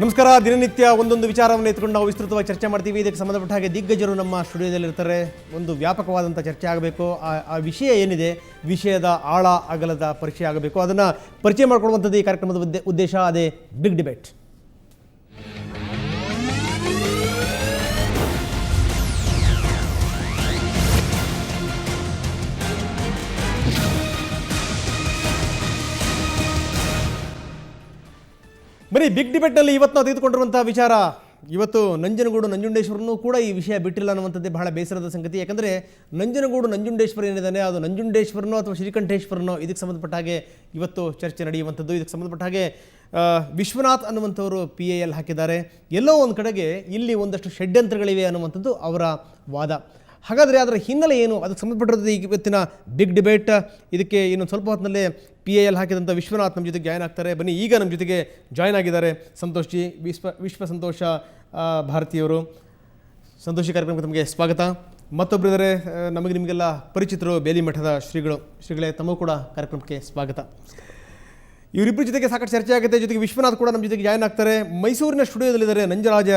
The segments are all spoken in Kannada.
ನಮಸ್ಕಾರ. ದಿನನಿತ್ಯ ಒಂದೊಂದು ವಿಚಾರವನ್ನು ಎತ್ಕೊಂಡು ನಾವು ವಿಸ್ತೃತವಾಗಿ ಚರ್ಚೆ ಮಾಡ್ತೀವಿ. ಇದಕ್ಕೆ ಸಂಬಂಧಪಟ್ಟ ಹಾಗೆ ದಿಗ್ಗಜರು ನಮ್ಮ ಸ್ಟುಡಿಯೋದಲ್ಲಿರ್ತಾರೆ. ಒಂದು ವ್ಯಾಪಕವಾದಂಥ ಚರ್ಚೆ ಆಗಬೇಕು. ಆ ವಿಷಯ ಏನಿದೆ, ವಿಷಯದ ಆಳ ಅಗಲದ ಪರಿಚಯ ಆಗಬೇಕು. ಅದನ್ನು ಪರಿಚಯ ಮಾಡಿಕೊಳ್ಳುವಂಥದ್ದು ಈ ಕಾರ್ಯಕ್ರಮದ ಉದ್ದೇಶ. ಅದೇ ಬಿಗ್ ಡಿಬೇಟ್. ಬರೀ ಬಿಗ್ ಡಿಬೇಟ್ನಲ್ಲಿ ಇವತ್ತು ನಾವು ತೆಗೆದುಕೊಂಡಿರುವಂಥ ವಿಚಾರ, ಇವತ್ತು ನಂಜನಗೂಡು ನಂಜುಂಡೇಶ್ವರನೂ ಕೂಡ ಈ ವಿಷಯ ಬಿಟ್ಟಿಲ್ಲ ಅನ್ನುವಂಥದ್ದೇ ಬಹಳ ಬೇಸರದ ಸಂಗತಿ. ಯಾಕಂದರೆ ನಂಜನಗೂಡು ನಂಜುಂಡೇಶ್ವರ ಏನಿದ್ದಾನೆ, ಅದು ನಂಜುಂಡೇಶ್ವರನೋ ಅಥವಾ ಶ್ರೀಕಂಠೇಶ್ವರನೋ ಇದಕ್ಕೆ ಸಂಬಂಧಪಟ್ಟ ಹಾಗೆ ಇವತ್ತು ಚರ್ಚೆ ನಡೆಯುವಂಥದ್ದು. ಇದಕ್ಕೆ ಸಂಬಂಧಪಟ್ಟ ಹಾಗೆ ವಿಶ್ವನಾಥ್ ಅನ್ನುವಂಥವರು PIL ಹಾಕಿದ್ದಾರೆ. ಎಲ್ಲೋ ಒಂದು ಕಡೆಗೆ ಇಲ್ಲಿ ಒಂದಷ್ಟು ಷಡ್ಯಂತ್ರಗಳಿವೆ ಅನ್ನುವಂಥದ್ದು ಅವರ ವಾದ. ಹಾಗಾದರೆ ಅದರ ಹಿನ್ನೆಲೆ ಏನು, ಅದಕ್ಕೆ ಸಂಬಂಧಪಟ್ಟಿರೋದು ಇವತ್ತಿನ ಬಿಗ್ ಡಿಬೇಟ್. ಇದಕ್ಕೆ ಇನ್ನೊಂದು ಸ್ವಲ್ಪ ಹೊತ್ತಿನಲ್ಲೇ PIL ಹಾಕಿದಂಥ ವಿಶ್ವನಾಥ್ ನಮ್ಮ ಜೊತೆಗೆ ಜಾಯ್ನ್ ಆಗ್ತಾರೆ. ಬನ್ನಿ, ಈಗ ನಮ್ಮ ಜೊತೆಗೆ ಜಾಯ್ನ್ ಆಗಿದ್ದಾರೆ ಸಂತೋಷ್ ಜಿ, ವಿಶ್ವ ಸಂತೋಷ ಭಾರತೀಯವರು. ಸಂತೋಷಿ, ಕಾರ್ಯಕ್ರಮಕ್ಕೆ ತಮಗೆ ಸ್ವಾಗತ. ಮತ್ತೊಬ್ಬರಿದ್ದಾರೆ, ನಿಮಗೆಲ್ಲ ಪರಿಚಿತರು, ಬೇಲಿ ಮಠದ ಶ್ರೀಗಳೇ, ತಮಗೂ ಕೂಡ ಕಾರ್ಯಕ್ರಮಕ್ಕೆ ಸ್ವಾಗತ. ಇವರಿಬ್ಬರ ಜೊತೆಗೆ ಸಾಕಷ್ಟು ಚರ್ಚೆ ಆಗುತ್ತೆ. ಜೊತೆಗೆ ವಿಶ್ವನಾಥ್ ಕೂಡ ನಮ್ಮ ಜೊತೆಗೆ ಜಾಯ್ನ್ ಆಗ್ತಾರೆ. ಮೈಸೂರಿನ ಸ್ಟುಡಿಯೋದಲ್ಲಿದ್ದಾರೆ ನಂಜರಾಜ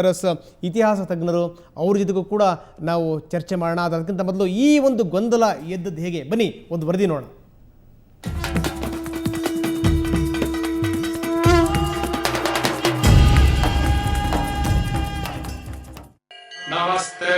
ಅರಸ್, ಇತಿಹಾಸ ತಜ್ಞರು. ಅವ್ರ ಜೊತೆಗೂ ಕೂಡ ನಾವು ಚರ್ಚೆ ಮಾಡೋಣ. ಅದಕ್ಕಿಂತ ಮೊದಲು ಈ ಒಂದು ಗೊಂದಲ ಎದ್ದದ್ದು ಹೇಗೆ, ಬನ್ನಿ ಒಂದು ವರದಿ ನೋಡೋಣ. ನಮಸ್ತೆ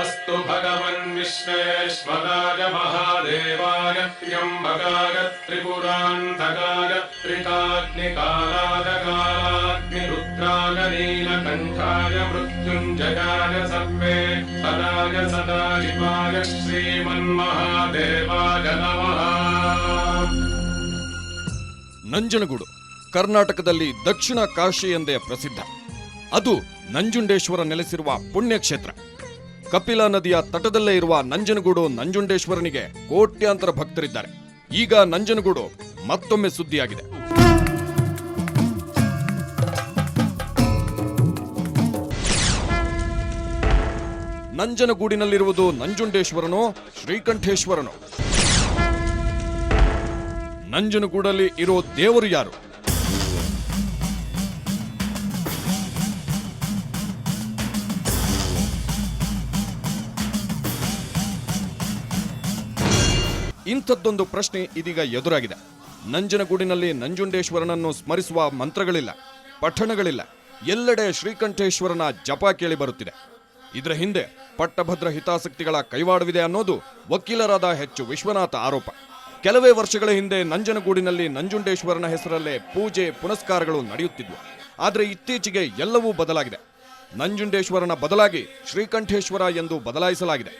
ಅಸ್ತು ಭಗವನ್ ವಿಶ್ವೇಶ್ವರಾಯ ಮಹಾದೇವಾಯ ತ್ರ್ಯಂಬಕಾಯ ತ್ರಿಪುರಾಂತಕಾಯ ತ್ರಿಕಾಗ್ನಿಕಾಲಾಯ ಕಾಲಾಗ್ನಿರುದ್ರಾಯ ನೀಲಕಂಠಾಯ ಮೃತ್ಯುಂಜಯಾಯ ಸರ್ವೇಶ್ವರಾಯ ಸದಾಶಿವಾಯ ಶ್ರೀಮನ್ಮಹಾದೇವಾಯ ನಮಃ. ನಂಜನಗೂಡು ಕರ್ನಾಟಕದಲ್ಲಿ ದಕ್ಷಿಣ ಕಾಶಿ ಎಂದೇ ಪ್ರಸಿದ್ಧ. ಅದು ನಂಜುಂಡೇಶ್ವರ ನೆಲೆಸಿರುವ ಪುಣ್ಯಕ್ಷೇತ್ರ. ಕಪಿಲಾ ನದಿಯ ತಟದಲ್ಲೇ ಇರುವ ನಂಜನಗೂಡು ನಂಜುಂಡೇಶ್ವರನಿಗೆ ಕೋಟ್ಯಾಂತರ ಭಕ್ತರಿದ್ದಾರೆ. ಈಗ ನಂಜನಗೂಡು ಮತ್ತೊಮ್ಮೆ ಸುದ್ದಿಯಾಗಿದೆ. ನಂಜನಗೂಡಿನಲ್ಲಿರುವುದು ನಂಜುಂಡೇಶ್ವರನೋ ಶ್ರೀಕಂಠೇಶ್ವರನೋ? ನಂಜನಗೂಡಲ್ಲಿ ಇರೋ ದೇವರು ಯಾರು? ಇಂಥದ್ದೊಂದು ಪ್ರಶ್ನೆ ಇದೀಗ ಎದುರಾಗಿದೆ. ನಂಜನಗೂಡಿನಲ್ಲಿ ನಂಜುಂಡೇಶ್ವರನನ್ನು ಸ್ಮರಿಸುವ ಮಂತ್ರಗಳಿಲ್ಲ, ಪಠಣಗಳಿಲ್ಲ. ಎಲ್ಲೆಡೆ ಶ್ರೀಕಂಠೇಶ್ವರನ ಜಪ ಕೇಳಿ ಬರುತ್ತಿದೆ. ಇದರ ಹಿಂದೆ ಪಟ್ಟಭದ್ರ ಹಿತಾಸಕ್ತಿಗಳ ಕೈವಾಡವಿದೆ ಅನ್ನೋದು ವಕೀಲರಾದ ಎಚ್ ವಿಶ್ವನಾಥ ಆರೋಪ. ಕೆಲವೇ ವರ್ಷಗಳ ಹಿಂದೆ ನಂಜನಗೂಡಿನಲ್ಲಿ ನಂಜುಂಡೇಶ್ವರನ ಹೆಸರಲ್ಲೇ ಪೂಜೆ ಪುನಸ್ಕಾರಗಳು ನಡೆಯುತ್ತಿದ್ವು. ಆದರೆ ಇತ್ತೀಚೆಗೆ ಎಲ್ಲವೂ ಬದಲಾಗಿದೆ. ನಂಜುಂಡೇಶ್ವರನ ಬದಲಾಗಿ ಶ್ರೀಕಂಠೇಶ್ವರ ಎಂದು ಬದಲಾಯಿಸಲಾಗಿದೆ.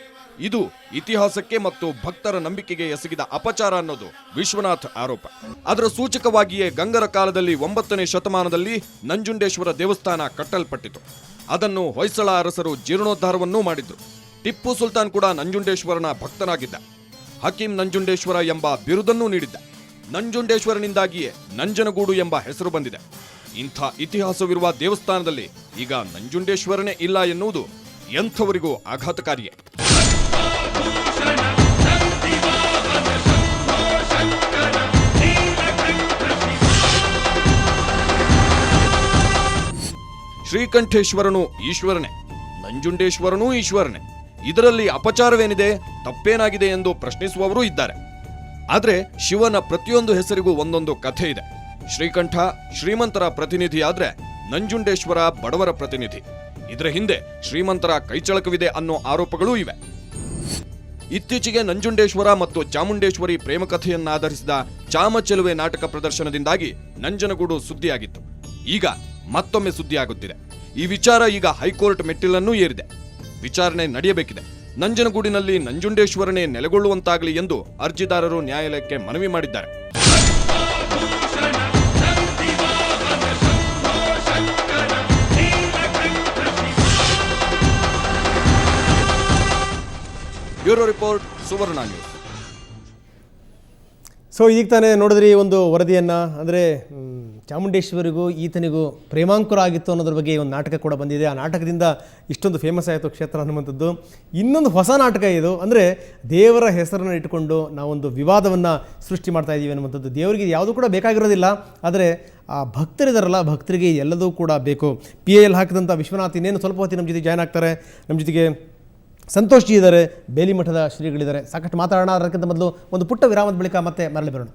ಇದು ಇತಿಹಾಸಕ್ಕೆ ಮತ್ತು ಭಕ್ತರ ನಂಬಿಕೆಗೆ ಎಸಗಿದ ಅಪಚಾರ ಅನ್ನೋದು ವಿಶ್ವನಾಥ್ ಆರೋಪ. ಅದರ ಸೂಚಕವಾಗಿಯೇ ಗಂಗರ ಕಾಲದಲ್ಲಿ 9ನೇ ಶತಮಾನದಲ್ಲಿ ನಂಜುಂಡೇಶ್ವರ ದೇವಸ್ಥಾನ ಕಟ್ಟಲ್ಪಟ್ಟಿತು. ಅದನ್ನು ಹೊಯ್ಸಳ ಅರಸರು ಜೀರ್ಣೋದ್ಧಾರವನ್ನೂ ಮಾಡಿದ್ರು. ಟಿಪ್ಪು ಸುಲ್ತಾನ್ ಕೂಡ ನಂಜುಂಡೇಶ್ವರನ ಭಕ್ತನಾಗಿದ್ದ. ಹಕೀಂ ನಂಜುಂಡೇಶ್ವರ ಎಂಬ ಬಿರುದನ್ನೂ ನೀಡಿದ್ದ. ನಂಜುಂಡೇಶ್ವರನಿಂದಾಗಿಯೇ ನಂಜನಗೂಡು ಎಂಬ ಹೆಸರು ಬಂದಿದೆ. ಇಂಥ ಇತಿಹಾಸವಿರುವ ದೇವಸ್ಥಾನದಲ್ಲಿ ಈಗ ನಂಜುಂಡೇಶ್ವರನೇ ಇಲ್ಲ ಎನ್ನುವುದು ಎಂಥವರಿಗೂ ಆಘಾತಕಾರಿಯೇ. ಶ್ರೀಕಂಠೇಶ್ವರನು ಈಶ್ವರನೇ, ನಂಜುಂಡೇಶ್ವರನೂ ಈಶ್ವರನೇ. ಇದರಲ್ಲಿ ಅಪಚಾರವೇನಿದೆ, ತಪ್ಪೇನಾಗಿದೆ ಎಂದು ಪ್ರಶ್ನಿಸುವವರೂ ಇದ್ದಾರೆ. ಆದರೆ ಶಿವನ ಪ್ರತಿಯೊಂದು ಹೆಸರಿಗೂ ಒಂದೊಂದು ಕಥೆ ಇದೆ. ಶ್ರೀಕಂಠ ಶ್ರೀಮಂತರ ಪ್ರತಿನಿಧಿಯಾದ್ರೆ ನಂಜುಂಡೇಶ್ವರ ಬಡವರ ಪ್ರತಿನಿಧಿ. ಇದರ ಹಿಂದೆ ಶ್ರೀಮಂತರ ಕೈಚಳಕವಿದೆ ಅನ್ನೋ ಆರೋಪಗಳೂ ಇವೆ. ಇತ್ತೀಚೆಗೆ ನಂಜುಂಡೇಶ್ವರ ಮತ್ತು ಚಾಮುಂಡೇಶ್ವರಿ ಪ್ರೇಮಕಥೆಯನ್ನಾಧರಿಸಿದ ಚಾಮಚಲುವೆ ನಾಟಕ ಪ್ರದರ್ಶನದಿಂದಾಗಿ ನಂಜನಗೂಡು ಸುದ್ದಿಯಾಗಿತ್ತು. ಈಗ ಮತ್ತೊಮ್ಮೆ ಸುದ್ದಿಯಾಗುತ್ತಿದೆ. ಈ ವಿಚಾರ ಈಗ ಹೈಕೋರ್ಟ್ ಮೆಟ್ಟಿಲನ್ನೂ ಏರಿದೆ. ವಿಚಾರಣೆ ನಡೆಯಬೇಕಿದೆ. ನಂಜನಗೂಡಿನಲ್ಲಿ ನಂಜುಂಡೇಶ್ವರನೇ ನೆಲೆಗೊಳ್ಳುವಂತಾಗಲಿ ಎಂದು ಅರ್ಜಿದಾರರು ನ್ಯಾಯಾಲಯಕ್ಕೆ ಮನವಿ ಮಾಡಿದ್ದಾರೆ. ಬ್ಯೂರೋ ರಿಪೋರ್ಟ್, ಸುವರ್ಣ ನ್ಯೂಸ್. ಸೊ ಈಗ ತಾನೇ ನೋಡಿದ್ರಿ ಒಂದು ವರದಿಯನ್ನು, ಅಂದರೆ ಚಾಮುಂಡೇಶ್ವರಿಗೂ ಈತನಿಗೂ ಪ್ರೇಮಾಂಕುರ ಆಗಿತ್ತು ಅನ್ನೋದ್ರ ಬಗ್ಗೆ ಒಂದು ನಾಟಕ ಕೂಡ ಬಂದಿದೆ. ಆ ನಾಟಕದಿಂದ ಇಷ್ಟೊಂದು ಫೇಮಸ್ ಆಯಿತು ಕ್ಷೇತ್ರ ಅನ್ನುವಂಥದ್ದು. ಇನ್ನೊಂದು ಹೊಸ ನಾಟಕ ಇದು, ಅಂದರೆ ದೇವರ ಹೆಸರನ್ನು ಇಟ್ಟುಕೊಂಡು ನಾವೊಂದು ವಿವಾದವನ್ನು ಸೃಷ್ಟಿ ಮಾಡ್ತಾ ಇದ್ದೀವಿ ಅನ್ನುವಂಥದ್ದು. ದೇವರಿಗೆ ಯಾವುದೂ ಕೂಡ ಬೇಕಾಗಿರೋದಿಲ್ಲ, ಆದರೆ ಆ ಭಕ್ತರಿದಾರಲ್ಲ, ಭಕ್ತರಿಗೆ ಎಲ್ಲದೂ ಕೂಡ ಬೇಕು. PIL ಹಾಕಿದಂಥ ವಿಶ್ವನಾಥ್ ಇನ್ನೇನು ಸ್ವಲ್ಪ ಹೊತ್ತಿಗೆ ನಮ್ಮ ಜೊತೆ ಜಾಯ್ನ್ ಆಗ್ತಾರೆ. ನಮ್ಮ ಜೊತೆಗೆ ಸಂತೋಷ್ ಜಿ ಇದ್ದಾರೆ, ಬೇಲಿ ಮಠದ ಶ್ರೀಗಳಿದ್ದಾರೆ. ಸಾಕಷ್ಟು ಮಾತಾಡೋಣ. ಅದಕ್ಕಿಂತ ಮೊದಲು ಒಂದು ಪುಟ್ಟ ವಿರಾಮದ ಬಳಿಕ ಮತ್ತೆ ಮರಳಿ ಬರೋಣ.